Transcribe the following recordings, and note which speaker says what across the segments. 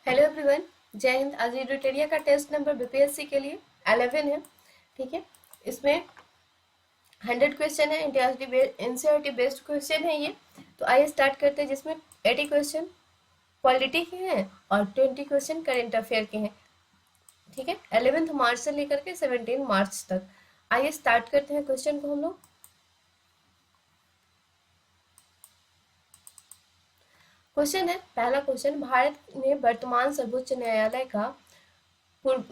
Speaker 1: Hello everyone, जय हिंद। आज एडिटोरिया का टेस्ट नंबर बीपीएससी के लिए 11 है। ठीक है, इसमें 100 क्वेश्चन है, एनसीईआरटी बेस्ड क्वेश्चन है ये। तो आइए स्टार्ट करते हैं, जिसमें 80 क्वेश्चन पॉलिटी के हैं और 20 क्वेश्चन करेंट अफेयर के हैं। ठीक है, 11 मार्च से लेकर के 17 मार्च तक। आइए स्टार्ट करते हैं क्वेश्चन को हम लोग। क्वेश्चन है, पहला क्वेश्चन, भारत में वर्तमान सर्वोच्च न्यायालय का पूर्व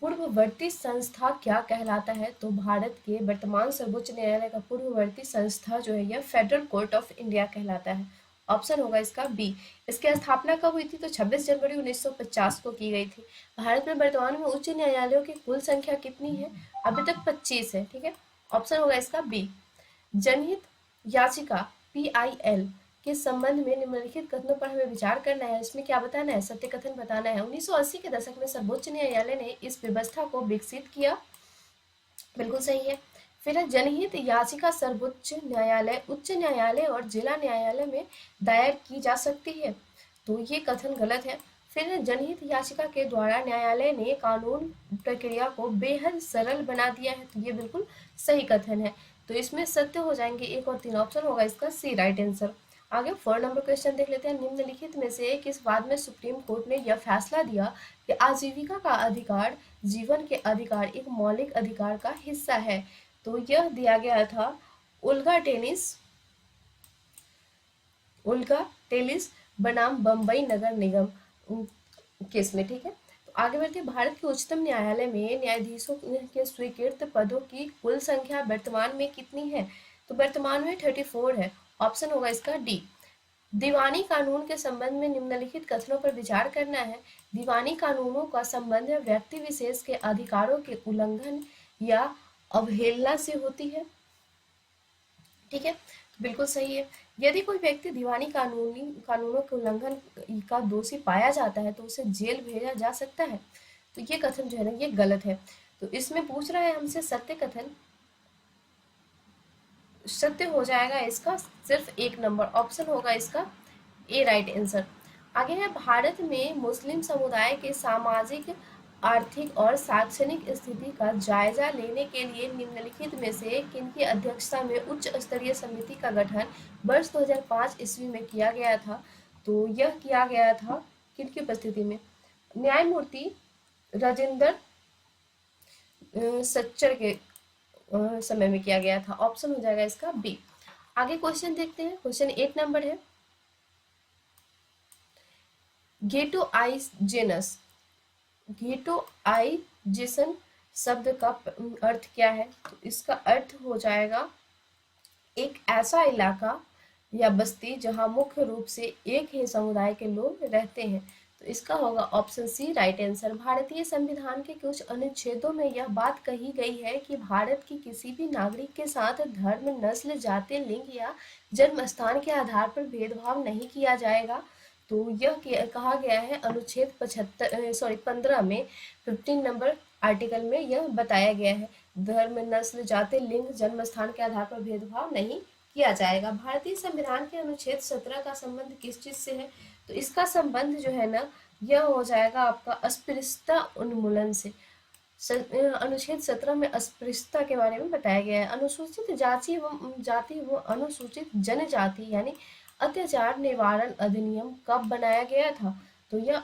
Speaker 1: पूर्ववर्ती संस्था क्या कहलाता है? तो भारत के वर्तमान सर्वोच्च न्यायालय का पूर्ववर्ती संस्था जो है यह फेडरल कोर्ट ऑफ इंडिया कहलाता है। ऑप्शन होगा इसका बी। इसकी स्थापना कब हुई थी? तो 26 जनवरी 1950 को की गई थी। भारत में वर्तमान में उच्च न्यायालयों की कुल संख्या कितनी है? अभी तक 25 है। ठीक है, ऑप्शन होगा इसका बी। जनहित याचिका PIL के संबंध में निम्नलिखित कथनों पर हमें विचार करना है। इसमें क्या बताना है? सत्य कथन बताना है। 1980 के दशक में सर्वोच्च न्यायालय ने इस व्यवस्था को विकसित किया। बिल्कुल सही है। फिर है, जनहित याचिका सर्वोच्च न्यायालय, उच्च न्यायालय और जिला न्यायालय में दायर की जा सकती है। तो ये कथन गलत है। फिर है, जनहित याचिका के द्वारा न्यायालय ने कानून प्रक्रिया को बेहद सरल बना दिया है। तो ये बिल्कुल सही कथन है। तो इसमें सत्य हो जाएंगे 1 और 3। ऑप्शन होगा इसका सी राइट आंसर। आगे 4 नंबर क्वेश्चन देख लेते हैं। निम्नलिखित में से किस वाद में सुप्रीम कोर्ट ने यह फैसला दिया कि आजीविका का अधिकार जीवन के अधिकार एक मौलिक अधिकार का हिस्सा है? तो यह दिया गया था उल्गा टेलिस बनाम बम्बई नगर निगम केस में। ठीक है, तो आगे बढ़ते हैं। भारत के उच्चतम न्यायालय में न्यायाधीशों के स्वीकृत पदों की कुल संख्या वर्तमान में कितनी है? तो वर्तमान में 34 है। ऑप्शन होगा इसका डी। दीवानी कानून के संबंध में निम्नलिखित कथनों पर विचार करना है। दीवानी कानूनों का संबंध व्यक्ति विशेष के अधिकारों के उल्लंघन या अवहेलना से होती है। ठीक है, तो बिल्कुल सही है। यदि कोई व्यक्ति दीवानी कानूनों के उल्लंघन का दोषी पाया जाता है तो उसे जेल भेजा जा सकता है। तो ये कथन जो है ना ये गलत है। तो इसमें पूछ रहा है हमसे सत्य कथन। सत्य हो जाएगा इसका सिर्फ 1 नंबर। ऑप्शन होगा इसका ए राइट आंसर। आगे है, भारत में मुस्लिम समुदाय के सामाजिक, आर्थिक और शैक्षणिक स्थिति का जायजा लेने के लिए निम्नलिखित में से किनकी अध्यक्षता में उच्च स्तरीय समिति का गठन वर्ष 2005 ईस्वी में किया गया था? तो यह किया गया था किनकी उपस्थिति में? न्यायमूर्ति राजेंद्र सच्चर के समय में किया गया था। ऑप्शन हो जाएगा इसका बी। आगे क्वेश्चन देखते हैं। क्वेश्चन 8 नंबर है, गेटोआइजेनस गेटोआइजेशन शब्द का अर्थ क्या है? तो इसका अर्थ हो जाएगा एक ऐसा इलाका या बस्ती जहां मुख्य रूप से एक ही समुदाय के लोग रहते हैं। तो इसका होगा ऑप्शन सी राइट आंसर। भारतीय संविधान के कुछ अनुच्छेदों में यह बात कही गई है कि भारत की किसी भी नागरिक के साथ धर्म, नस्ल, जाति, लिंग या जन्म स्थान के आधार पर भेदभाव नहीं किया जाएगा। तो यह कहा गया है अनुच्छेद 15 में, 15 नंबर आर्टिकल में यह बताया गया है। धर्म, नस्ल, जाति, लिंग, जन्म स्थान के आधार पर भेदभाव नहीं किया जाएगा। भारतीय संविधान के अनुच्छेद 17 का संबंध किस चीज से है? तो इसका संबंध जो है ना यह हो जाएगा आपका अस्पृश्यता उन्मूलन से। अनुच्छेद 17 में अस्पृश्यता के बारे में बताया गया है। अनुसूचित जाति व अनुसूचित जनजाति यानी अत्याचार निवारण अधिनियम कब बनाया गया था? तो यह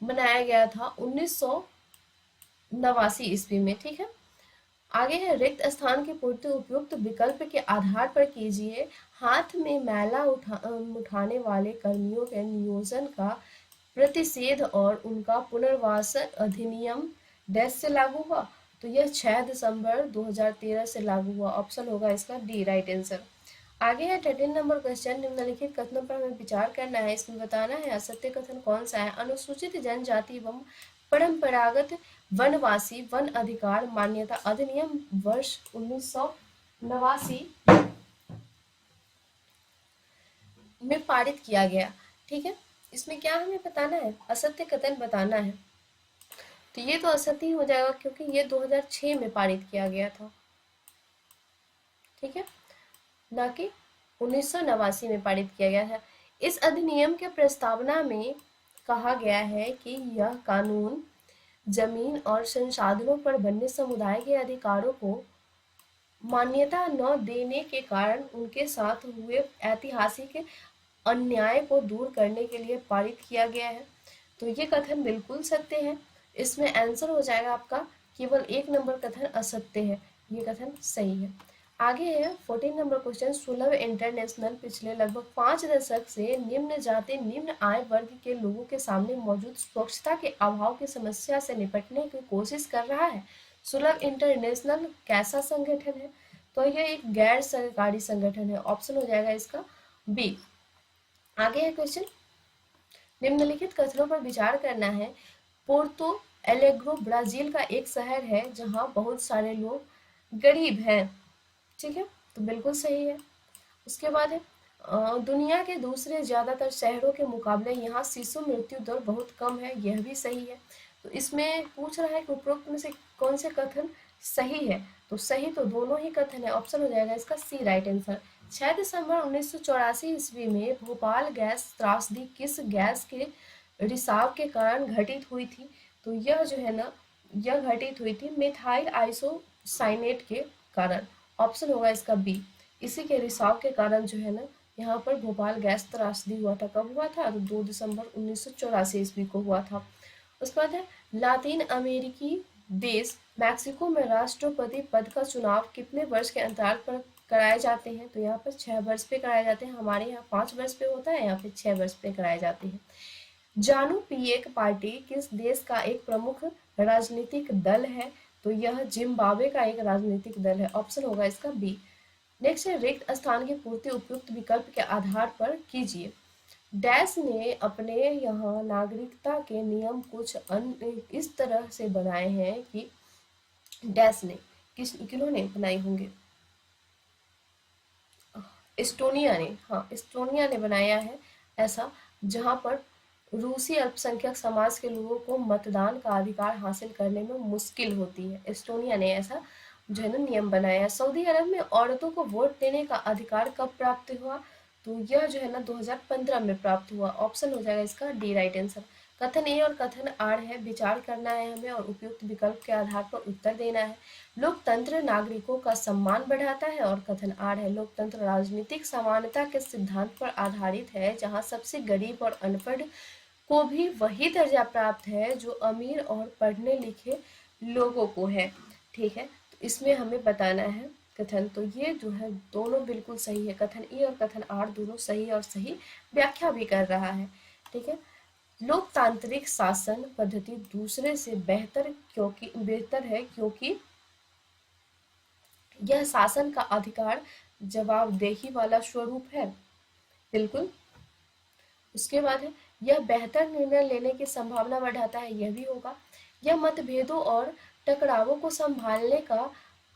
Speaker 1: बनाया गया था 1989 ईस्वी में। ठीक है, आगे है, रिक्त स्थान की पूर्ति उपयुक्त विकल्प के आधार पर कीजिए। हाथ में मैला उठाने वाले कर्मियों के नियोजन का प्रतिषेध और उनका पुनर्वासन अधिनियम डैश से लागू हुआ? तो यह 6 दिसंबर 2013 से लागू हुआ। ऑप्शन होगा इसका डी राइट आंसर। आगे है 13 नंबर क्वेश्चन। निम्नलिखित कथनों पर हमें विचार करना है। इसमें बताना है असत्य कथन कौन सा है। अनुसूचित जनजाति एवं परंपरागत वनवासी वन अधिकार मान्यता अधिनियम वर्ष 1989 में पारित किया गया। ठीक है, इसमें क्या हमें बताना है? असत्य कथन बताना है। तो ये तो असत्य ही हो जाएगा क्योंकि ये 2006 में पारित किया गया था। ठीक है, ना कि 1989 में पारित किया गया था। इस अधिनियम के प्रस्तावना में कहा गया है कि यह कानून जमीन और संसाधनों पर वन्य समुदाय के अधिकारों को मान्यता न देने के कारण उनके साथ हुए ऐतिहासिक अन्याय को दूर करने के लिए पारित किया गया है। तो ये कथन बिल्कुल सत्य है। इसमें आंसर हो जाएगा आपका केवल 1 नंबर कथन असत्य है, ये कथन सही है। आगे है 14 नंबर क्वेश्चन। सुलभ इंटरनेशनल पिछले लगभग 5 दशक से निम्न जाति निम्न आय वर्ग के लोगों के सामने मौजूद स्वच्छता के अभाव की समस्या से निपटने की कोशिश कर रहा है। सुलभ इंटरनेशनल कैसा संगठन है? तो यह एक गैर सरकारी संगठन है। ऑप्शन हो जाएगा इसका बी। आगे है क्वेश्चन। निम्नलिखित कथनों पर विचार करना है। पोर्तो एलेग्रो ब्राजील का एक शहर है जहां बहुत सारे लोग गरीब हैं। ठीक है, तो बिल्कुल सही है। उसके बाद है दुनिया के दूसरे ज्यादातर शहरों के मुकाबले यहाँ शिशु मृत्यु दर बहुत कम है, यह भी सही है। तो इसमें पूछ रहा है कि उपरोक्त में से कौन से कथन सही है? तो सही तो दोनों ही कथन है। ऑप्शन हो जाएगा इसका सी राइट आंसर। 6 दिसंबर 1984 ईस्वी में भोपाल गैस त्रासदी किस गैस के रिसाव के कारण घटित हुई थी? तो यह जो है ना, यह घटित हुई थी मिथाइल आइसोसाइनेट के कारण। ऑप्शन होगा इसका बी। इसी के रिसाव के कारण जो है ना, यहाँ पर भोपाल गैस त्रासदी हुआ था। कब हुआ था? तो 2 दिसंबर 1984 ईस्वी को हुआ था। उसके बाद है लातीन अमेरिकी देश मैक्सिको में राष्ट्रपति पद का चुनाव कितने वर्ष के अंतराल पर कराए जाते हैं? तो यहाँ पर 6 वर्ष पे कराए जाते हैं। हमारे यहाँ 5 वर्ष पे होता है, यहाँ पे 6 वर्ष पे कराए जाते हैं। जानू पीएक पार्टी किस देश का एक प्रमुख राजनीतिक दल है? तो यह जिम्बाब्वे का एक राजनीतिक दल है। ऑप्शन होगा इसका बी। नेक्स्ट है रिक्त स्थान की पूर्ति उपयुक्त विकल्प के आधार पर कीजिए। डैश ने अपने यहाँ नागरिकता के नियम कुछ इस तरह से बनाए हैं कि डैश ने किन्होंने बनाए होंगे? एस्टोनिया ने, हाँ एस्टोनिया ने बनाया है ऐसा, जहां पर रूसी अल्पसंख्यक समाज के लोगों को मतदान का अधिकार हासिल करने में मुश्किल होती है। एस्टोनिया ने ऐसा जो है ना नियम बनाया है। सऊदी अरब में औरतों को वोट देने का अधिकार कब प्राप्त हुआ? तो यह जो है ना 2015 में प्राप्त हुआ। ऑप्शन हो जाएगा इसका डी राइट आंसर। कथन ए और कथन आर है, विचार करना है हमें और उपयुक्त विकल्प के आधार पर उत्तर देना है। लोकतंत्र नागरिकों का सम्मान बढ़ाता है और कथन आर है लोकतंत्र राजनीतिक समानता के सिद्धांत पर आधारित है जहां सबसे गरीब और अनपढ़ को भी वही दर्जा प्राप्त है जो अमीर और पढ़ने लिखे लोगों को है। ठीक है, तो इसमें हमें बताना है कथन। तो ये जो है दोनों बिल्कुल सही है। कथन ए और कथन आर दोनों सही और सही व्याख्या भी कर रहा है। ठीक है, लोकतांत्रिक शासन पद्धति दूसरे से बेहतर है क्योंकि यह शासन का अधिकार जवाबदेही वाला स्वरूप है। बिल्कुल। उसके बाद है यह बेहतर निर्णय लेने की संभावना बढ़ाता है, यह भी होगा। यह मतभेदों और टकरावों को संभालने का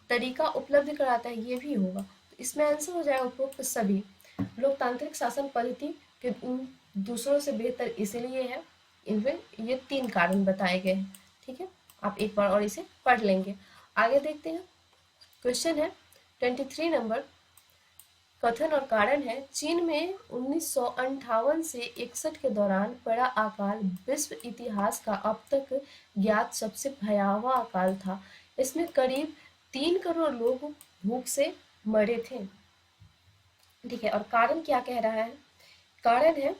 Speaker 1: तरीका उपलब्ध कराता है, ये भी होगा। तो इसमें आंसर हो जाएगा उपरोक्त सभी। लोकतांत्रिक शासन पद्धति के दूसरों से बेहतर इसलिए है, इनमें ये 3 कारण बताए गए हैं। ठीक है, आप एक बार और इसे पढ़ लेंगे। आगे देखते हैं। क्वेश्चन है 23 नंबर। कथन और कारण है चीन में 1958 से 61 के दौरान पड़ा अकाल विश्व इतिहास का अब तक ज्ञात सबसे भयावह अकाल था। इसमें करीब 3 करोड़ लोग भूख से मरे थे। ठीक है, और कारण क्या कह रहा है? कारण है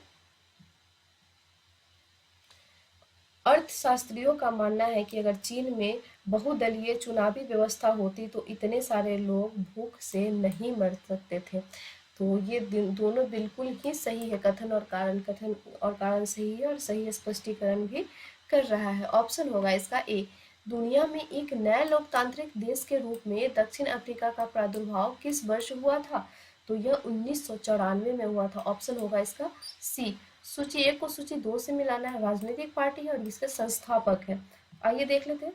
Speaker 1: अर्थशास्त्रियों का मानना है कि अगर चीन में बहुदलीय चुनावी व्यवस्था होती तो इतने सारे लोग भूख से नहीं मर सकते थे। तो ये दोनों बिल्कुल ही सही है। कथन और कारण सही है और सही स्पष्टीकरण भी कर रहा है। ऑप्शन होगा इसका ए। दुनिया में एक नए लोकतांत्रिक देश के रूप में दक्षिण अफ्रीका का प्रादुर्भाव किस वर्ष हुआ था? तो यह 1994 में हुआ था। ऑप्शन होगा इसका सी। सूची 1 को सूची 2 से मिलाना है। राजनीतिक पार्टी है और इसके संस्थापक है। आइए देख लेते हैं।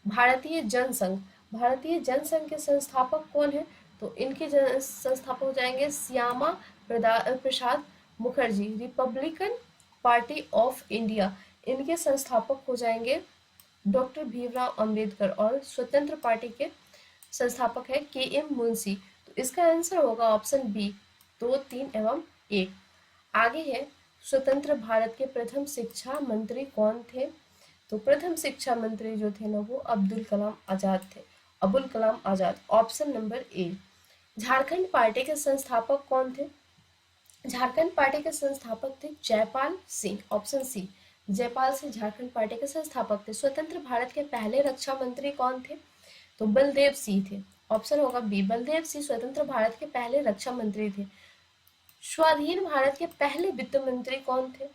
Speaker 1: भारतीय जनसंघ। भारतीय जनसंघ के संस्थापक कौन है? तो इनके संस्थापक हो जाएंगे Shyama Prasad Mukherjee. Republican Party of India, इनके संस्थापक हो जाएंगे डॉक्टर भीमराव अंबेडकर और स्वतंत्र पार्टी के संस्थापक है के एम मुंशी। तो इसका आंसर होगा ऑप्शन बी 2, 3 एवं 1। आगे है स्वतंत्र भारत के प्रथम शिक्षा मंत्री कौन थे? तो प्रथम शिक्षा मंत्री जो थे ना वो अब्दुल कलाम आजाद थे, Abul Kalam Azad, option number A. Jharkhand party के संस्थापक कौन थे? झारखंड पार्टी के संस्थापक थे Jaipal Singh, option C. Jaipal Singh Jharkhand party के संस्थापक थे। स्वतंत्र भारत के पहले रक्षा मंत्री कौन थे? तो बलदेव सिंह थे, ऑप्शन होगा बी। बलदेव सिंह स्वतंत्र भारत के पहले रक्षा मंत्री थे। स्वाधीन भारत के पहले वित्त मंत्री कौन थे?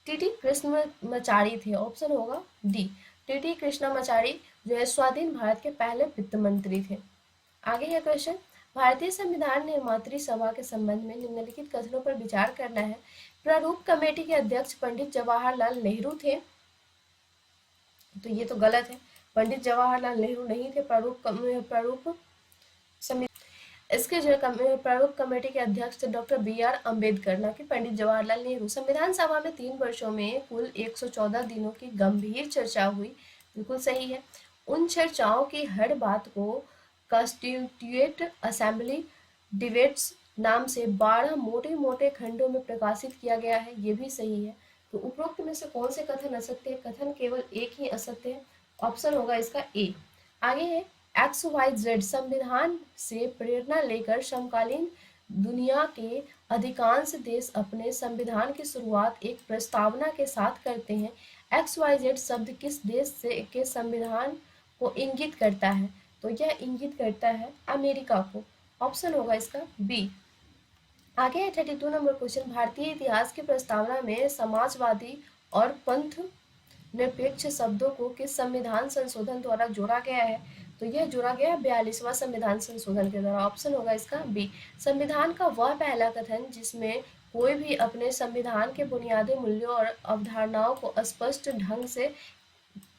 Speaker 1: टीटी कृष्णमाचारी थे, ऑप्शन होगा डी। टीटी कृष्णमाचारी जो है स्वाधीन भारत के पहले वित्त मंत्री थे। आगे है क्वेश्चन, भारतीय संविधान निर्मात्री सभा के संबंध में निम्नलिखित कथनों पर विचार करना है। प्रारूप कमेटी के अध्यक्ष पंडित जवाहरलाल नेहरू थे, तो ये तो गलत है। पंडित जवाहरलाल नेहरू नहीं थे प्रारूप समिति। इसके जो प्रारूप कमेटी के अध्यक्ष थे डॉक्टर बी.आर. अम्बेडकर, ना कि पंडित जवाहरलाल नेहरू। संविधान सभा में 3 वर्षों में कुल 114 दिनों की गंभीर चर्चा हुई, बिल्कुल सही है। उन चर्चाओं की हर बात को कॉन्स्टिट्यूएंट असेंबली डिबेट्स नाम से 12 मोटे मोटे खंडों में प्रकाशित किया गया है, ये भी सही है। तो उपरोक्त में से कौन से कथन असत्य है? कथन केवल एक ही असत्य है, ऑप्शन होगा इसका ए। आगे है XYZ संविधान से प्रेरणा लेकर समकालीन दुनिया के अधिकांश देश अपने संविधान की शुरुआत एक प्रस्तावना के साथ करते हैं। XYZ शब्द किस देश से के संविधान को इंगित करता है? तो यह इंगित करता है अमेरिका को, ऑप्शन होगा इसका बी। आगे है 32 नंबर क्वेश्चन, भारतीय इतिहास की प्रस्तावना में समाजवादी और पंथ निरपेक्ष शब्दों को किस संविधान संशोधन द्वारा जोड़ा गया है? तो यह जोड़ा गया 42वां संविधान संशोधन के द्वारा, ऑप्शन होगा इसका बी। संविधान का वह पहला कथन जिसमें कोई भी अपने संविधान के बुनियादी मूल्यों और अवधारणाओं को स्पष्ट ढंग से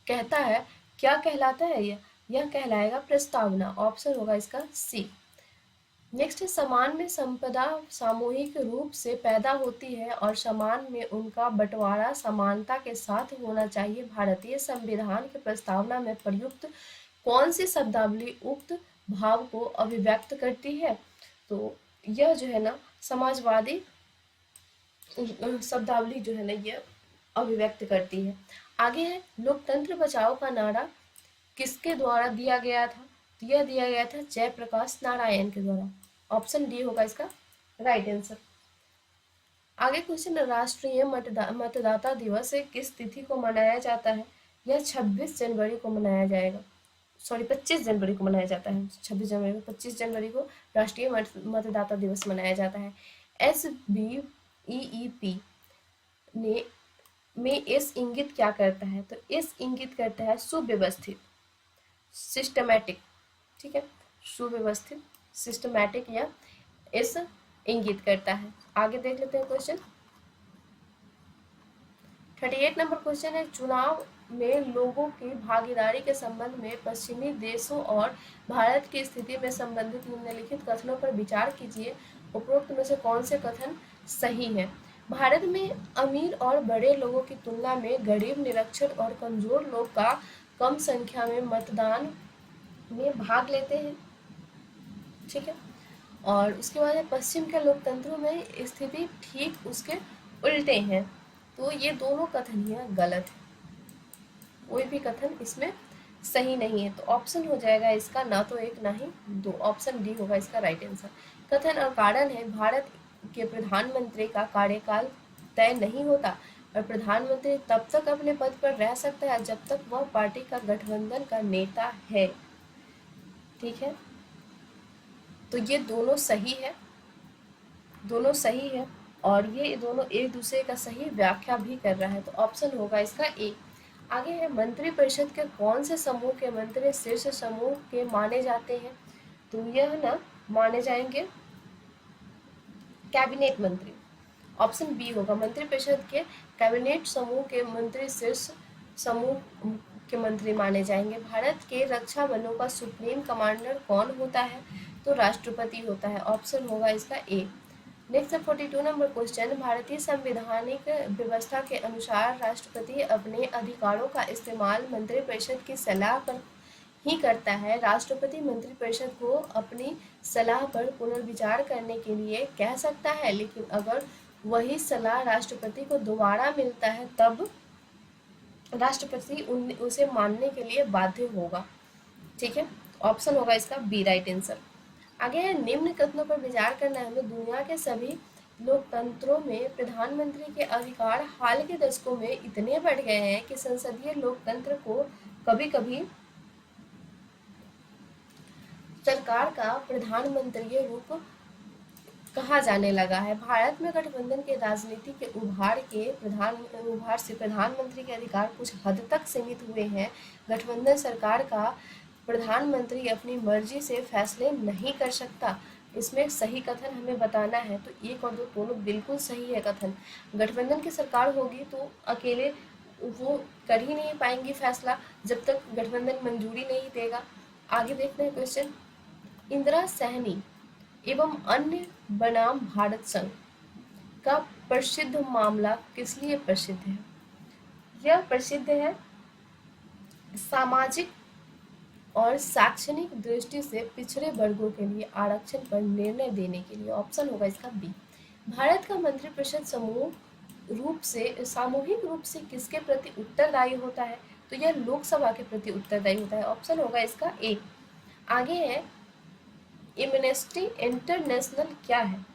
Speaker 1: कहता है, क्या कहलाता है यह कहलाएगा प्रस्तावना, ऑप्शन होगा इसका सी। नेक्स्ट है, समान में संपदा सामूहिक रूप से पैदा होती है और समान में उनका बंटवारा समानता के साथ होना चाहिए। भारतीय संविधान की प्रस्तावना में प्रयुक्त कौन सी शब्दावली उक्त भाव को अभिव्यक्त करती है? तो यह जो है ना समाजवादी शब्दावली जो है ना यह अभिव्यक्त करती है। आगे है, लोकतंत्र बचाओ का नारा किसके द्वारा दिया गया था? तो यह दिया गया था जयप्रकाश नारायण के द्वारा, ऑप्शन डी होगा इसका राइट आंसर। आगे क्वेश्चन, राष्ट्रीय मतदाता दिवस किस तिथि को मनाया जाता है? यह 26 जनवरी को मनाया जाएगा, सॉरी 25 जनवरी को मनाया जाता है। 26 जनवरी को, 25 जनवरी को राष्ट्रीय मतदाता दिवस मनाया जाता है। SBEEP ने में एस इंगित क्या करता है? तो एस इंगित करता है सुव्यवस्थित, सिस्टमैटिक, ठीक है, सुव्यवस्थित, सिस्टमैटिक या एस इंगित करता है। आगे देख लेते हैं क्वेश्चन 38 नंबर क्वेश्चन है, चुनाव में लोगों की भागीदारी के संबंध में पश्चिमी देशों और भारत की स्थिति में संबंधित निम्नलिखित कथनों पर विचार कीजिए। उपरोक्त में से कौन से कथन सही है? भारत में अमीर और बड़े लोगों की तुलना में गरीब, निरक्षर और कमजोर लोग का कम संख्या में मतदान में भाग लेते हैं, ठीक है। और उसके बाद पश्चिम के लोकतंत्रों में स्थिति ठीक उसके उल्टे हैं। तो ये दोनों कथन यहाँ गलत है, कोई भी कथन इसमें सही नहीं है। तो ऑप्शन हो जाएगा इसका ना तो एक ना ही दो, ऑप्शन डी होगा इसका राइट आंसर। कथन और कारण है, भारत के प्रधानमंत्री का कार्यकाल तय नहीं होता और प्रधानमंत्री तब तक अपने पद पर रह सकता है जब तक वह पार्टी का गठबंधन का नेता है, ठीक है। तो ये दोनों सही है, दोनों सही है और ये दोनों एक दूसरे का सही व्याख्या भी कर रहा है। तो ऑप्शन होगा इसका ए। आगे है, मंत्रिपरिषद के कौन से समूह के मंत्री शीर्ष समूह के माने जाते हैं? तो यह ना माने जाएंगे कैबिनेट मंत्री, ऑप्शन बी होगा। मंत्रिपरिषद के कैबिनेट समूह के मंत्री शीर्ष समूह के मंत्री माने जाएंगे। भारत के रक्षा बलों का सुप्रीम कमांडर कौन होता है? तो राष्ट्रपति होता है, ऑप्शन होगा इसका ए। नेक्स्ट 42 नंबर क्वेश्चन, भारतीय संवैधानिक व्यवस्था के अनुसार राष्ट्रपति अपने अधिकारों का इस्तेमाल मंत्रिपरिषद की सलाह पर ही करता है। राष्ट्रपति मंत्रिपरिषद को अपनी सलाह पर पुनर्विचार करने के लिए कह सकता है, लेकिन अगर वही सलाह राष्ट्रपति को दोबारा मिलता है तब राष्ट्रपति उसे मानने के लिए बाध्य होगा। ठीक है, ऑप्शन होगा इसका बी राइट आंसर। आगे है निम्न कथनों पर विचार करना है हमें। दुनिया के सभी लोकतंत्रों में प्रधानमंत्री के अधिकार हाल के दशकों में इतने बढ़ गए हैं कि संसदीय लोकतंत्र को कभी कभी सरकार का प्रधानमंत्रीय रूप कहा जाने लगा है। भारत में गठबंधन के राजनीति के उभार से प्रधानमंत्री के अधिकार कुछ हद तक सीमित हुए हैं। गठबंधन सरकार का प्रधानमंत्री अपनी मर्जी से फैसले नहीं कर सकता। इसमें सही कथन हमें बताना है, तो एक और दो दोनों बिल्कुल सही है कथन। गठबंधन की सरकार होगी तो अकेले वो कर ही नहीं पाएंगी फैसला जब तक गठबंधन मंजूरी नहीं देगा। आगे देखते हैं क्वेश्चन। इंदिरा सहनी एवं अन्य बनाम भारत संघ का प्रसिद्ध मामला किस लिए प्रसिद्ध है? यह प्रसिद्ध है सामाजिक और शैक्षणिक दृष्टि से पिछड़े वर्गों के लिए आरक्षण पर निर्णय देने के लिए। ऑप्शन होगा इसका बी। भारत का मंत्रिपरिषद सामूहिक रूप से किसके प्रति उत्तरदायी होता है? तो यह लोकसभा के प्रति उत्तरदायी होता है। ऑप्शन होगा इसका ए। आगे है एमनेस्टी इंटरनेशनल क्या है?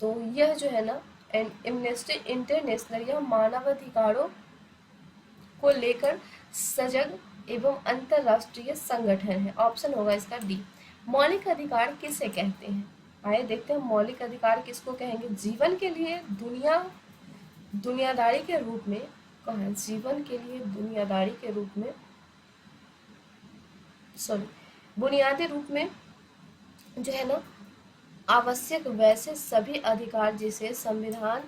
Speaker 1: तो यह जो है ना एमनेस्टी इंटरनेशनल यह मानवाधिकारों को लेकर सजग एवं अंतरराष्ट्रीय संगठन है। ऑप्शन होगा इसका डी। मौलिक अधिकार किसे कहते हैं? आइए देखते हैं मौलिक अधिकार किसको कहेंगे। जीवन के लिए दुनियादारी के रूप में कहा, जीवन के लिए दुनियादारी के रूप में बुनियादी रूप में जो है ना आवश्यक वैसे सभी अधिकार जिसे संविधान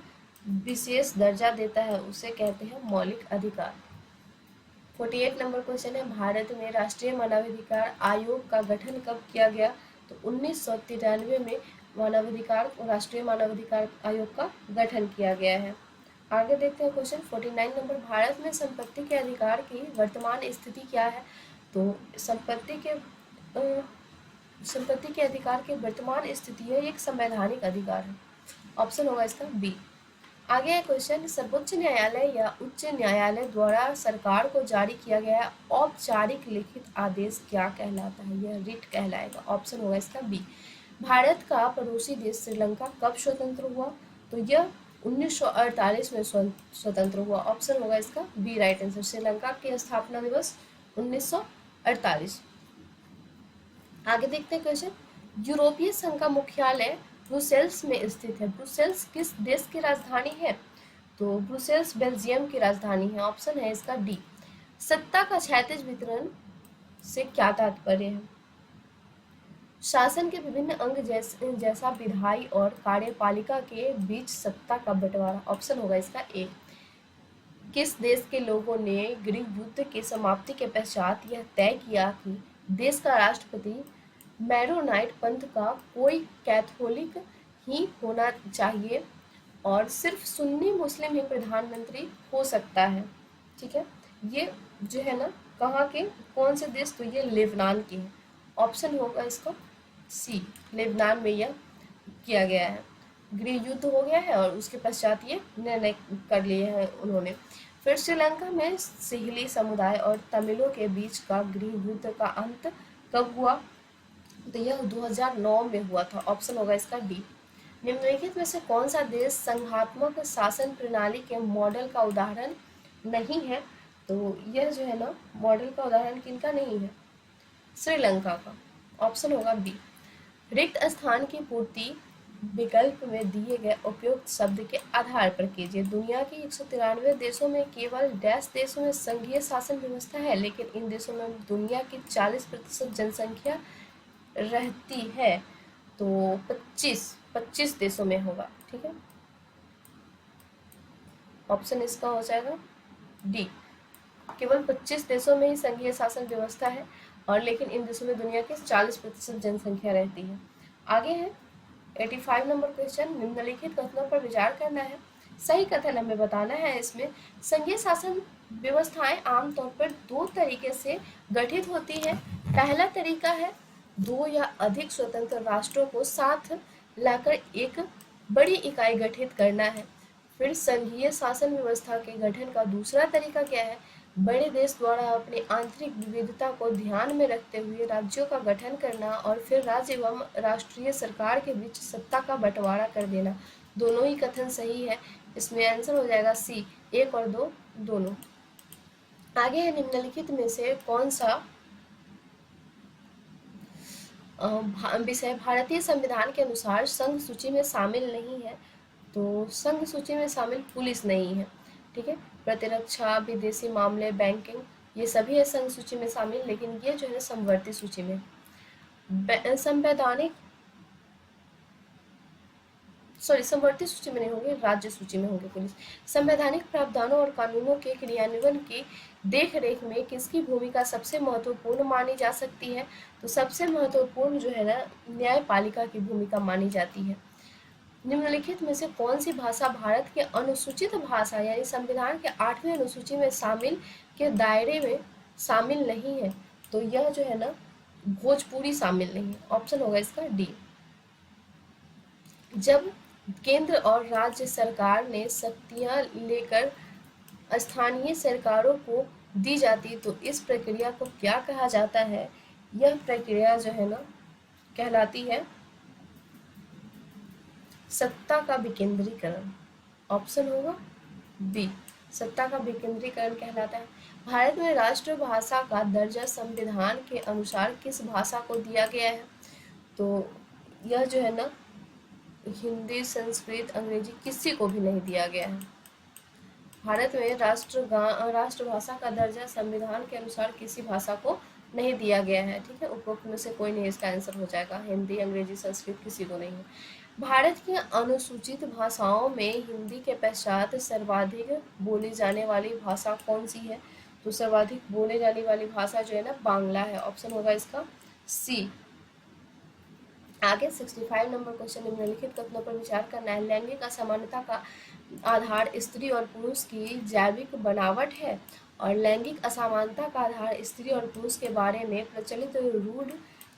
Speaker 1: विशेष दर्जा देता है उसे कहते हैं मौलिक अधिकार। 48 नंबर क्वेश्चन है। भारत में राष्ट्रीय मानवाधिकार आयोग का गठन कब किया गया? तो 1993 में राष्ट्रीय मानवाधिकार आयोग का गठन किया गया है। आगे देखते हैं क्वेश्चन 49 नंबर। भारत में संपत्ति के अधिकार की वर्तमान स्थिति क्या है? तो संपत्ति के अधिकार की वर्तमान स्थिति है एक संवैधानिक अधिकार है। ऑप्शन होगा इसका बी। आगे है क्वेश्चन सर्वोच्च न्यायालय या उच्च न्यायालय द्वारा सरकार को जारी किया गया औपचारिक लिखित आदेश क्या कहलाता है? यह रिट कहलाएगा। ऑप्शन होगा इसका बी। भारत का पड़ोसी देश श्रीलंका कब स्वतंत्र हुआ? तो यह 1948 में स्वतंत्र हुआ। ऑप्शन होगा इसका बी राइट आंसर। श्रीलंका के स्थापना दिवस 1948। आगे देखते हैं क्वेश्चन। यूरोपीय संघ का मुख्यालय ब्रुसेल्स में स्थित है। ब्रुसेल्स किस देश की राजधानी है? तो ब्रुसेल्स बेल्जियम की राजधानी है। ऑप्शन है इसका डी। सत्ता का क्षैतिज वितरण से क्या तात्पर्य है? शासन के विभिन्न अंग जैसा विधायी और कार्यपालिका के बीच सत्ता का बंटवारा। ऑप्शन होगा इसका ए। किस देश के लोगों ने गृह युद्ध की समाप्ति के पश्चात यह तय किया कि देश का राष्ट्रपति मैरोनाइट पंथ का कोई कैथोलिक ही होना चाहिए और सिर्फ सुन्नी मुस्लिम ही प्रधानमंत्री हो सकता है? ठीक है, ये जो है ना कहाँ के कौन से देश? तो ये लेबनान के हैं। ऑप्शन होगा इसका सी। लेबनान में यह किया गया है। गृह युद्ध हो गया है और उसके पश्चात ये निर्णय कर लिए हैं उन्होंने। फिर श्रीलंका में सिहली समुदाय और तमिलों के बीच का गृह युद्ध का अंत कब हुआ? तो यह 2009 में हुआ था। ऑप्शन होगा इसका डी। निम्नलिखित में से कौन सा देश संघात्मक शासन प्रणाली के मॉडल का उदाहरण नहीं है? तो यह जो है ना मॉडल का उदाहरण किनका नहीं है? श्रीलंका का। ऑप्शन होगा बी। रिक्त स्थान की पूर्ति विकल्प में दिए गए उपयुक्त शब्द के आधार पर कीजिए। दुनिया के 193 देशों में केवल डैश देशों में संघीय शासन व्यवस्था है, लेकिन इन देशों में दुनिया की 40% जनसंख्या रहती है। तो 25 देशों में होगा। ठीक है, ऑप्शन इसका हो जाएगा डी। केवल 25 देशों में ही संघीय शासन व्यवस्था है और लेकिन इन देशों में दुनिया की 40% जनसंख्या रहती है। आगे है 85 नंबर क्वेश्चन। निम्नलिखित कथनों पर विचार करना है। सही कथन हमें बताना है। इसमें संघीय शासन व्यवस्थाएं आमतौर पर दो तरीके से गठित होती है। पहला तरीका है दो या अधिक स्वतंत्र राष्ट्रों को साथ लाकर एक बड़ी इकाई गठित करना है। फिर संघीय शासन व्यवस्था के गठन का दूसरा तरीका क्या है? बड़े देश द्वारा अपनी आंतरिक विविधता को ध्यान में रखते हुए राज्यों का गठन करना और फिर राज्य एवं राष्ट्रीय सरकार के बीच सत्ता का बंटवारा कर देना। दोनों ही कथन सही है। इसमें आंसर हो जाएगा सी, 1 और 2 दोनों। आगे है निम्नलिखित में से कौन सा विषय भारतीय संविधान के अनुसार संघ सूची में शामिल नहीं है? तो संघ सूची में शामिल पुलिस नहीं है, ठीक है। प्रतिरक्षा, विदेशी मामले, बैंकिंग, ये सभी है संघ सूची में शामिल, लेकिन ये जो है समवर्ती सूची में। संवैधानिक समवर्ती सूची में नहीं होंगे, राज्य सूची में होंगे पुलिस। संवैधानिक प्रावधानों और कानूनों के क्रियान्वयन की देखरेख में किसकी भूमिका सबसे महत्वपूर्ण मानी जा सकती है? तो सबसे महत्वपूर्ण जो है ना न्यायपालिका की भूमिका मानी जाती है। निम्नलिखित में से कौन सी भाषा भारत के अनुसूचित भाषा यानी संविधान के 8वें अनुसूची में शामिल के दायरे में शामिल नहीं है? तो यह जो है ना भोजपुरी शामिल नहीं है। ऑप्शन होगा इसका डी। जब केंद्र और राज्य सरकार ने शक्तियां लेकर स्थानीय सरकारों को दी जाती तो इस प्रक्रिया को क्या कहा जाता है? यह प्रक्रिया जो है ना कहलाती है सत्ता का विकेंद्रीकरण। ऑप्शन होगा बी, सत्ता का विकेंद्रीकरण कहलाता है। भारत में राष्ट्रभाषा का दर्जा संविधान के अनुसार किस भाषा को दिया गया है? तो यह जो है ना हिंदी, संस्कृत, अंग्रेजी किसी को भी नहीं दिया गया है। भारत में राष्ट्रभाषा का दर्जा संविधान के अनुसार किसी भाषा को नहीं दिया गया है, ठीक है। उपरोक्त में से कोई नहीं, इसका आंसर हो जाएगा हिंदी, अंग्रेजी, संस्कृत किसी को नहीं है। भारत की अनुसूचित भाषाओं में हिंदी के पश्चात सर्वाधिक बोली जाने वाली भाषा कौन सी है? तो सर्वाधिक बोले जाने वाली भाषा जो है ना बांग्ला है। ऑप्शन होगा इसका सी। आगे 65 नंबर क्वेश्चन, निम्नलिखित कथनों पर विचार करना है। लैंगिक असमानता का आधार स्त्री और पुरुष की जैविक बनावट है और लैंगिक असमानता का आधार स्त्री और पुरुष के बारे में प्रचलित रूढ़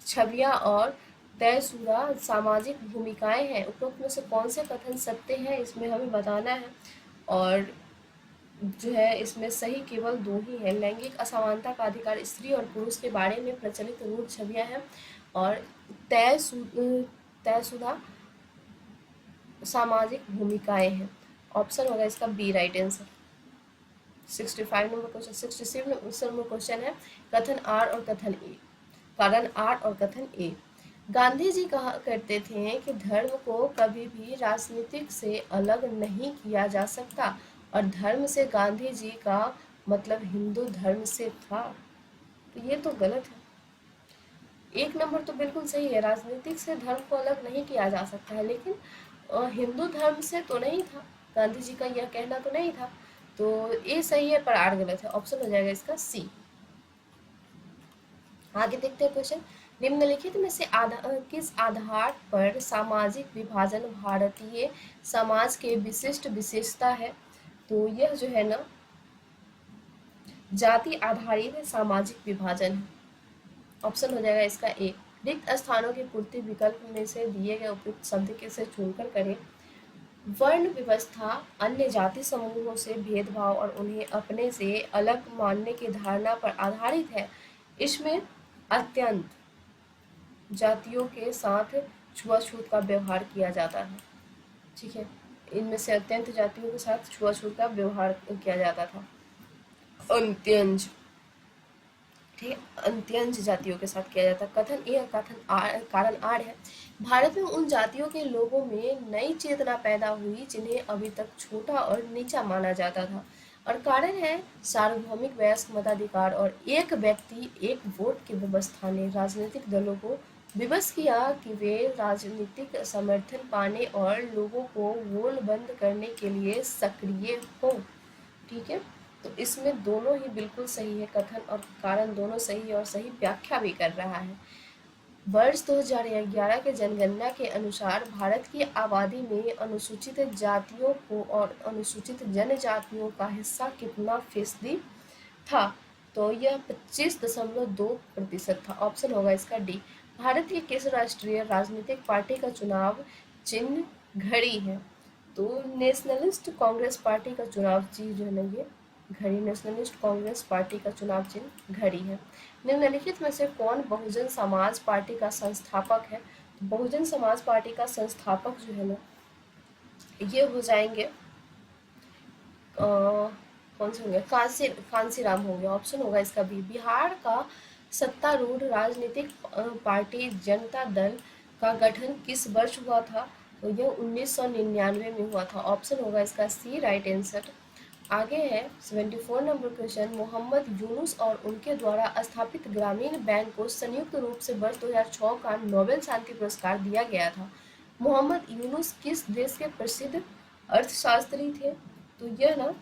Speaker 1: छवियां और तयशुदा सामाजिक भूमिकाएं हैं। उपरोक्त में से कौन से कथन सत्य हैं, इसमें हमें बताना है। और जो है इसमें सही केवल 2 ही है। लैंगिक असमानता का अधिकार स्त्री और पुरुष के बारे में प्रचलित रूढ़ छवियां हैं और तयशुदा सामाजिक भूमिकाएं हैं। ऑप्शन होगा इसका B right answer. 65 number question. 67 number question है कथन आर और कथन ए, कारण आर और कथन ए। गांधी जी कहा करते थे कि धर्म को कभी भी राजनीतिक से अलग नहीं किया जा सकता और धर्म से गांधी जी का मतलब हिंदू धर्म से था। तो ये तो गलत है। 1 नंबर तो बिल्कुल सही है, राजनीतिक से धर्म को अलग नहीं किया जा सकता है, लेकिन हिंदू धर्म से तो नहीं था, गांधी जी का यह कहना तो नहीं था। तो ये सही है पर आर गलत है। ऑप्शन हो जाएगा इसका सी। आगे देखते हैं क्वेश्चन, निम्नलिखित में से किस आधार पर सामाजिक विभाजन भारतीय समाज के विशिष्ट विशेषता है? तो यह जो है ना जाति आधारित सामाजिक विभाजन है। ऑप्शन हो जाएगा इसका ए। रिक्त स्थानों की पूर्ति विकल्प में से दिए गए उपयुक्त शब्द के से चुनकर करें। वर्ण व्यवस्था अन्य जाति समूहों से भेदभाव और उन्हें अपने से अलग मानने की धारणा पर आधारित है। इसमें अत्यंत जातियों के साथ छुआछूत का व्यवहार किया जाता है, ठीक है। इनमें से अत्यंत जातियों के साथ छुआछूत का व्यवहार किया जाता था। अंत्यंज, ठीक है, अंत्यंज जातियों के साथ किया जाता। कथन ए कथन कारण आर है। भारत में उन जातियों के लोगों में नई चेतना पैदा हुई जिन्हें अभी तक छोटा और नीचा माना जाता था और कारण है सार्वभौमिक वयस्क मताधिकार और एक व्यक्ति एक वोट की व्यवस्था ने राजनीतिक दलों को विवश किया कि वे राजनीतिक समर्थन पाने और लोगों को वोट बंद करने के लिए सक्रिय हों, ठीक है। तो इसमें दोनों ही बिल्कुल सही है, कथन और कारण दोनों सही है और सही व्याख्या भी कर रहा है। वर्ष 2011 के जनगणना के अनुसार भारत की आबादी में अनुसूचित जातियों को और अनुसूचित जनजातियों का हिस्सा कितना फीसदी था? तो यह 25.2% था। ऑप्शन होगा इसका डी। भारत की किस राष्ट्रीय राजनीतिक पार्टी का चुनाव चिन्ह घड़ी है। तो नेशनलिस्ट कांग्रेस पार्टी का चुनाव चिन्ह जो है ना ये घड़ी, नेशनलिस्ट कांग्रेस पार्टी का चुनाव चिन्ह घड़ी है। निम्नलिखित में से कौन बहुजन समाज पार्टी का संस्थापक है? तो बहुजन समाज पार्टी का संस्थापक जो है ना ये हो जाएंगे कौन से होंगे, कांसीराम होंगे। ऑप्शन होगा इसका बी। बिहार का सत्तारूढ़ राजनीतिक पार्टी जनता दल का गठन किस वर्ष हुआ था? तो यह 1999 में हुआ था। ऑप्शन होगा इसका सी, राइट आंसर। आगे है 74 नंबर क्वेश्चन। मोहम्मद यूनुस और उनके द्वारा स्थापित ग्रामीण बैंक को संयुक्त रूप से वर्ष 2006 का नोबेल शांति पुरस्कार दिया गया था। मोहम्मद यूनुस किस देश के प्रसिद्ध अर्थशास्त्री थे? तो यह ना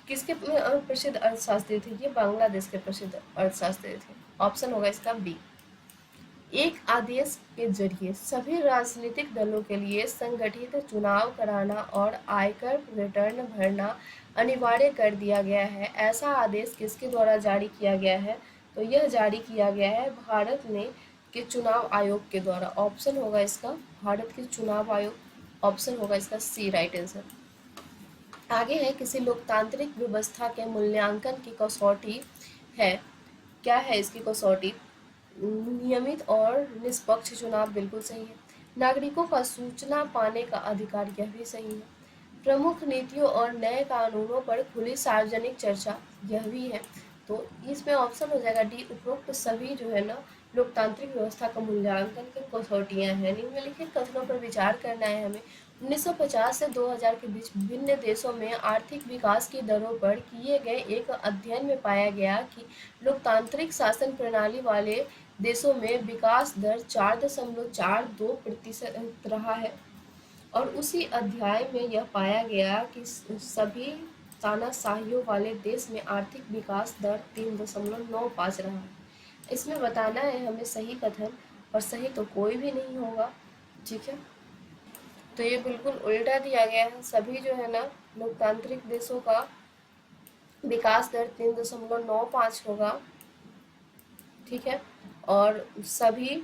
Speaker 1: किसके प्रसिद्ध अर्थशास्त्री थे? ये बांग्लादेश के प्रसिद्ध अर्थशास्त्री थे। ऑप्शन होगा इसका बी। एक आदेश के जरिए सभी राजनीतिक दलों के लिए संगठित चुनाव कराना और आयकर रिटर्न भरना अनिवार्य कर दिया गया है। ऐसा आदेश किसके द्वारा जारी किया गया है? तो यह जारी किया गया है भारत में के चुनाव आयोग के द्वारा। ऑप्शन होगा इसका भारत के चुनाव आयोग। ऑप्शन होगा इसका सी, राइट आंसर। आगे है किसी लोकतांत्रिक व्यवस्था के मूल्यांकन की कसौटी है। क्या है इसकी कसौटी? नियमित और निष्पक्ष चुनाव, बिल्कुल सही है। नागरिकों का सूचना पाने का अधिकार, यह भी सही है। प्रमुख नीतियों और नए कानूनों पर खुली सार्वजनिक चर्चा, यह भी है। तो इसमें ऑप्शन हो जाएगा डी। उपरोक्त सभी जो है ना लोकतांत्रिक व्यवस्था का मूल्यांकन की कसौटियां हैं। निम्नलिखित कथनों पर विचार करना है हमें। 1950 से 2000 के बीच विभिन्न देशों में आर्थिक विकास की दरों पर किए गए एक अध्ययन में पाया गया कि लोकतांत्रिक शासन प्रणाली वाले देशों में विकास दर 4.42% रहा है। और उसी अध्याय में यह पाया गया कि सभी तानाशाहियों वाले देश में आर्थिक विकास दर 3.95 रहा है। इसमें बताना है हमें सही कथन, और सही तो कोई भी नहीं होगा, ठीक है। तो ये बिल्कुल उल्टा दिया गया है। सभी जो है ना लोकतांत्रिक देशों का विकास दर 3.95 होगा, ठीक है। और सभी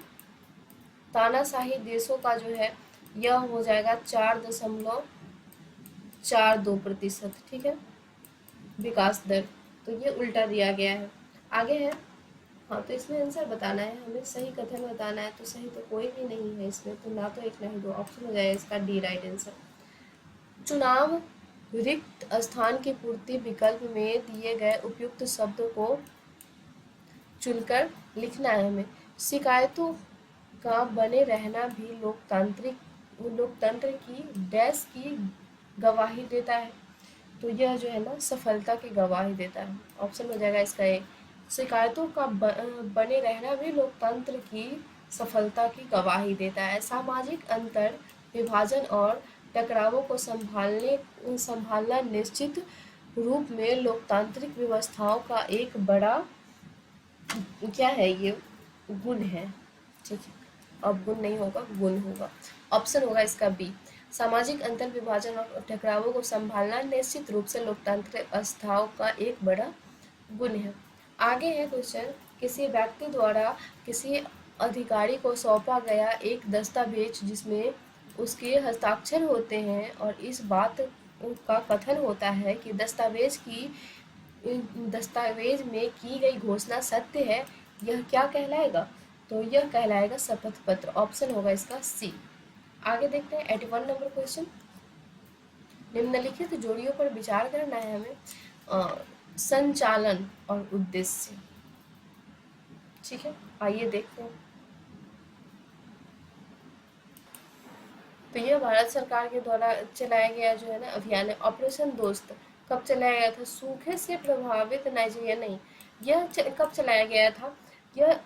Speaker 1: तानाशाही देशों का जो है यह हो जाएगा 4.42%, ठीक है, विकास दर। तो ये उल्टा दिया गया है। आगे है, हाँ, तो इसमें आंसर बताना है हमें, सही कथन बताना है। तो सही तो कोई भी नहीं है इसमें, तो ना तो एक ना ही दो। ऑप्शन हो जाएगा इसका डी, राइट आंसर। चुनाव रिक्त स्थान की पूर्ति विकल्प में दिए गए उपयुक्त शब्द को चुनकर लिखना है हमें। शिकायतों का बने रहना भी लोकतंत्र की डैश की गवाही देता है। तो यह जो है ना सफलता की गवाही देता है। ऑप्शन हो जाएगा इसका ए। शिकायतों का बने रहना भी लोकतंत्र की सफलता की गवाही देता है। सामाजिक अंतर विभाजन और टकरावों को संभालना निश्चित रूप में लोकतांत्रिक व्यवस्थाओं का एक बड़ा क्या है, ये गुण है, ठीक है। अब गुण नहीं होगा, गुण होगा। ऑप्शन होगा इसका बी। सामाजिक अंतर विभाजन और टकरावों को संभालना निश्चित रूप से लोकतांत्रिक व्यवस्थाओं का एक बड़ा गुण है। आगे है क्वेश्चन। किसी व्यक्ति द्वारा किसी अधिकारी को सौंपा गया एक दस्तावेज जिसमें उसके हस्ताक्षर होते हैं और इस बात का कथन होता है कि दस्तावेज में की गई घोषणा सत्य है, यह क्या कहलाएगा? तो यह कहलाएगा शपथ पत्र। ऑप्शन होगा इसका सी। आगे देखते हैं 81 नंबर क्वेश्चन। निम्नलिखित जोड़ियों पर विचार करना है हमें। संचालन और उद्देश्य, ठीक है, आइए देखते हैं। तो यह भारत सरकार के द्वारा चलाया गया जो है ना अभियान है, ऑपरेशन दोस्त। कब चलाया गया था? सूखे से प्रभावित नाइजीरिया नहीं, यह कब चलाया गया था? यह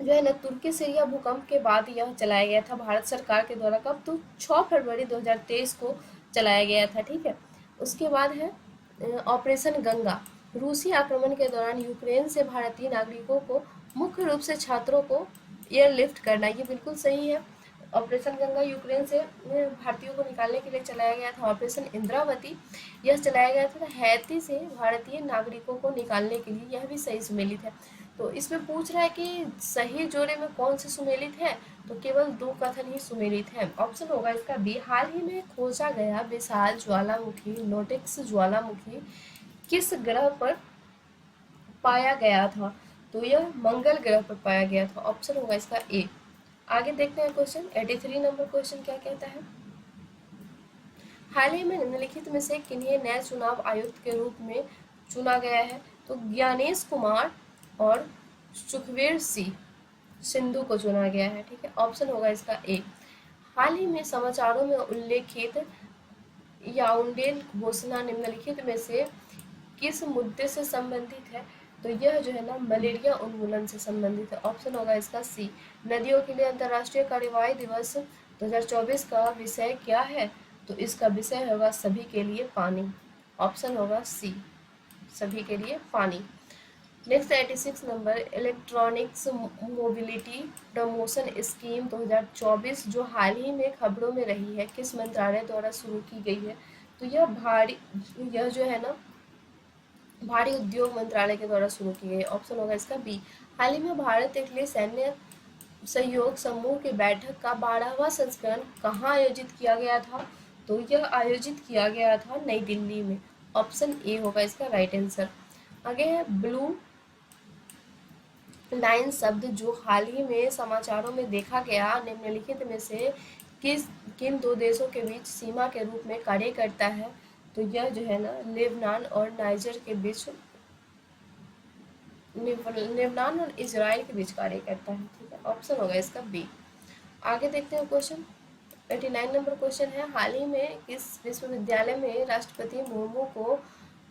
Speaker 1: जो है ना तुर्की सीरिया भूकंप के बाद यह चलाया गया था भारत सरकार के द्वारा। कब? तो 6 फरवरी 2023 को चलाया गया था, ठीक है। उसके बाद है ऑपरेशन गंगा। रूसी आक्रमण के दौरान यूक्रेन से भारतीय नागरिकों को, मुख्य रूप से छात्रों को एयरलिफ्ट करना, ये बिल्कुल सही है। ऑपरेशन गंगा यूक्रेन से भारतीयों को निकालने के लिए चलाया गया था। ऑपरेशन इंद्रावती यह चलाया गया था हैती से भारतीय नागरिकों को निकालने के लिए, यह भी सही सुमेलित है। तो इसमें पूछ रहा है कि सही जोड़े में कौन से सुमेलित है, तो केवल दो कथन ही सुमेलित है। ऑप्शन होगा इसका बी। हाल ही में खोजा गया विशाल ज्वालामुखी नोटेक्स ज्वालामुखी किस ग्रह पर पाया गया था, तो यह मंगल ग्रह पर पाया गया था। ऑप्शन होगा इसका ए। आगे देखते हैं क्वेश्चन 83 नंबर क्वेश्चन क्या कहता है। हाल ही में निम्नलिखित में से किन्हें नए चुनाव आयुक्त के रूप में चुना गया है, तो ज्ञानेश कुमार और सुखवीर सिंह सिंधु को चुना गया है। ठीक है, ऑप्शन होगा इसका ए। हाल ही में समाचारों में उल्लेखित याओंडे घोषणा निम्नलिखित में से किस मुद्दे से संबंधित है, तो यह जो है ना मलेरिया उन्मूलन से संबंधित है। ऑप्शन होगा इसका सी। नदियों के लिए अंतर्राष्ट्रीय कार्यवाही दिवस 2024 का विषय क्या है, तो इसका विषय होगा सभी के लिए पानी। ऑप्शन होगा सी, सभी के लिए पानी। Next 86 number electronics mobility promotion scheme 2024 जो हाल ही में खबरों में रही है, किस मंत्रालय द्वारा शुरू की गई है, तो यह जो है ना भारी उद्योग मंत्रालय के द्वारा शुरू की गई। ऑप्शन होगा इसका बी। हाल ही में भारत इटली सैन्य सहयोग समूह की बैठक का 12वां संस्करण कहाँ आयोजित किया गया था, तो यह आयोजित किया गया था नई दिल्ली में। ऑप्शन ए होगा इसका राइट आंसर। आगे है ब्लू लाइन शब्द जो हाल ही में समाचारों में देखा गया निम्नलिखित में से किन दो देशों के बीच सीमा के रूप में कार्य करता है, तो यह जो है ना लेबनान और नाइजर के बीच लेबनान और इजराइल के बीच कार्य करता है। ठीक है, ऑप्शन होगा इसका बी। आगे देखते हैं क्वेश्चन 89 नंबर क्वेश्चन है। हाल ही में किस विश्वविद्यालय में राष्ट्रपति मुर्मू को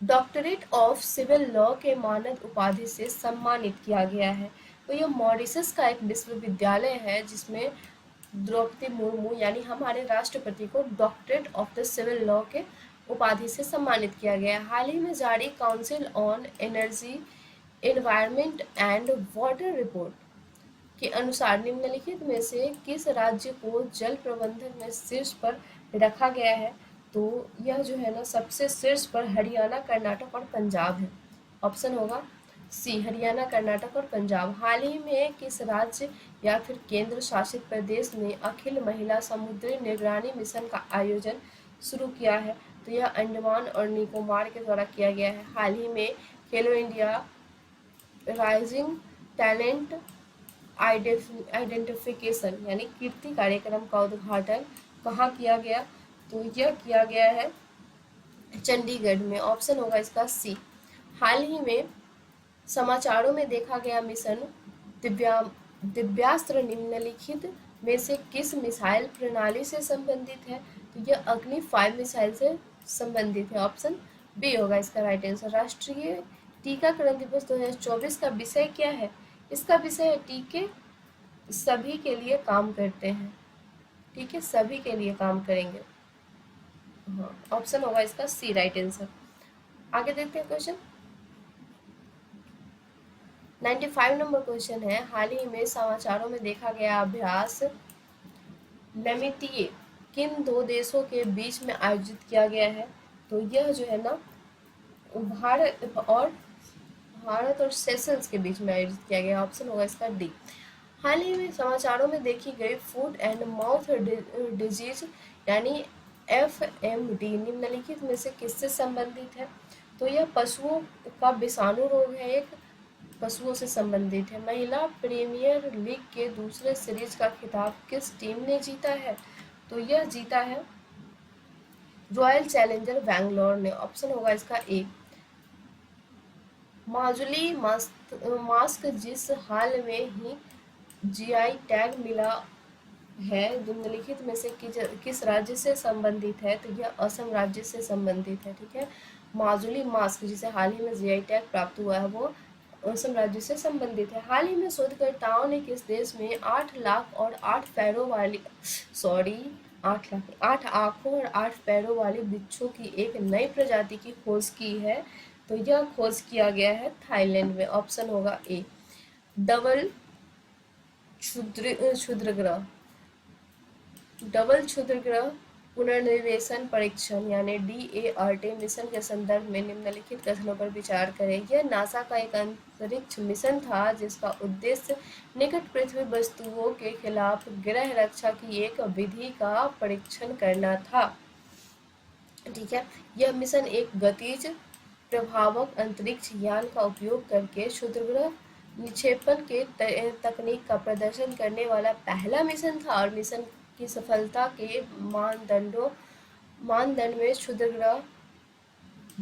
Speaker 1: डॉक्टरेट ऑफ सिविल लॉ के मानद उपाधि से सम्मानित किया गया है, तो यह मॉरिशस का एक विश्वविद्यालय है जिसमें द्रौपदी मुर्मू यानी हमारे राष्ट्रपति को doctorate of the civil law के उपाधि से सम्मानित किया गया है। हाल ही में जारी council on energy environment and water report के अनुसार निम्नलिखित में से किस राज्य को जल प्रबंधन में शीर्ष पर रखा गया है, तो यह जो है ना सबसे शीर्ष पर हरियाणा कर्नाटक और पंजाब है। ऑप्शन होगा सी, हरियाणा कर्नाटक और पंजाब। हाल ही में किस राज्य या फिर केंद्र शासित प्रदेश ने अखिल महिला समुद्री निगरानी मिशन का आयोजन शुरू किया है, तो यह अंडमान और निकोबार के द्वारा किया गया है। हाल ही में खेलो इंडिया राइजिंग टैलेंट आइडेंटिफिकेशन यानी कीर्ति कार्यक्रम का उद्घाटन कहाँ किया गया, तो यह किया गया है चंडीगढ़ में। ऑप्शन होगा इसका सी। हाल ही में समाचारों में देखा गया मिशन दिव्यास्त्र निम्नलिखित में से किस मिसाइल प्रणाली से संबंधित है, तो यह अग्नि 5 मिसाइल से संबंधित है। ऑप्शन बी होगा इसका राइट आंसर। राष्ट्रीय टीकाकरण दिवस 2024 का विषय क्या है, इसका विषय है टीके सभी के लिए काम करते हैं। ठीक है, सभी के लिए काम करेंगे। हाँ, ऑप्शन होगा इसका सी राइट आंसर। आगे देखते हैं क्वेश्चन 95 नंबर क्वेश्चन है। हाल ही में समाचारों में देखा गया अभ्यास नमितीय किन दो देशों के बीच में आयोजित किया गया है, तो यह जो है ना भारत और सेशल्स के बीच में आयोजित किया गया। ऑप्शन होगा इसका डी। हाल ही में समाचारों में देखी गई फूड एंड माउथ डिजीज यानी FMD निम्नलिखित में से किससे संबंधित है, तो यह पशुओं का विषाणु रोग है, एक पशुओं से संबंधित है। महिला प्रीमियर लीग के दूसरे सीरीज का खिताब किस टीम ने जीता है, तो यह जीता है रॉयल चैलेंजर बैंगलोर ने। ऑप्शन होगा इसका ए। माजुली मास्क जिस हाल में ही GI टैग मिला है निम्नलिखित में से किस राज्य से संबंधित है, तो यह असम राज्य से संबंधित है। ठीक है, माजुली मास्क जिसे हाल ही में GI टैग प्राप्त हुआ है वो असम राज्य से संबंधित है। हाल ही में शोधकर्ताओं ने किस देश में 8 लाख और 8 पैरों वाली 8 आंखों और 8 पैरों वाले बिच्छू की एक नई प्रजाति की खोज की है, तो यह खोज किया गया है थाईलैंड में। ऑप्शन होगा ए। डबल क्षुद्रग्रह पुनर्निवेशन परीक्षण यानी DART मिशन के संदर्भ में निम्नलिखित कथनों पर विचार करें। यह नासा का एक अंतरिक्ष मिशन था जिसका उद्देश्य निकट पृथ्वी वस्तुओं के खिलाफ ग्रह रक्षा की एक विधि का परीक्षण करना था। ठीक है, यह मिशन एक गतिज प्रभावक अंतरिक्ष यान का उपयोग करके क्षुद्रग्रह निक्षेपण के तकनीक का प्रदर्शन करने वाला पहला मिशन था और मिशन की सफलता के मानदंड में क्षुद्रग्रह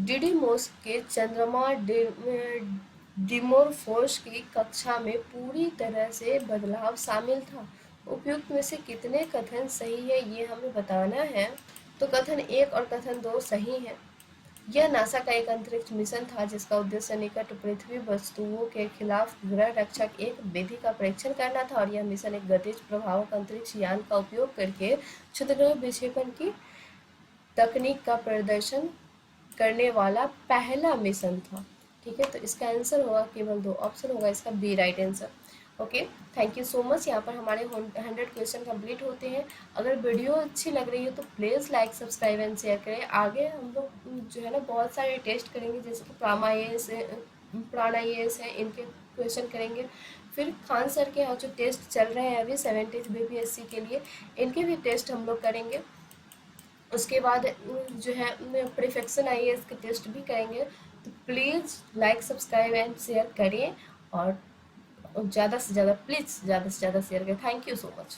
Speaker 1: डिडीमोस के चंद्रमा डिमोरफोस की कक्षा में पूरी तरह से बदलाव शामिल था। उपयुक्त में से कितने कथन सही है ये हमें बताना है। तो कथन 1 और कथन 2 सही है। यह नासा का एक अंतरिक्ष मिशन था जिसका उद्देश्य निकट पृथ्वी वस्तुओं के खिलाफ ग्रह रक्षा की एक विधि का परीक्षण करना था और यह मिशन एक गतिज प्रभावक अंतरिक्ष यान का उपयोग करके क्षुद्रग्रह विक्षेपण की तकनीक का प्रदर्शन करने वाला पहला मिशन था। ठीक है, तो इसका आंसर होगा केवल 2 ऑप्शन होगा इसका B right answer. Okay, thank you so much. यहाँ पर हमारे 100 क्वेश्चन कंप्लीट होते हैं। अगर वीडियो अच्छी लग रही है तो please like subscribe and share करें। आगे हम लोग जो है ना बहुत सारे टेस्ट करेंगे जैसे कि प्राण IAS है, इनके क्वेश्चन करेंगे। फिर खान सर के यहाँ जो टेस्ट चल रहे हैं अभी 70th BPSC के लिए, इनके भी टेस्ट हम लोग करेंगे। उसके बाद जो है प्रीफेक्शन IAS के टेस्ट भी करेंगे। तो please like subscribe and share करें और ज़्यादा से ज़्यादा प्लीज़ ज़्यादा से ज़्यादा शेयर करें। Thank you so much.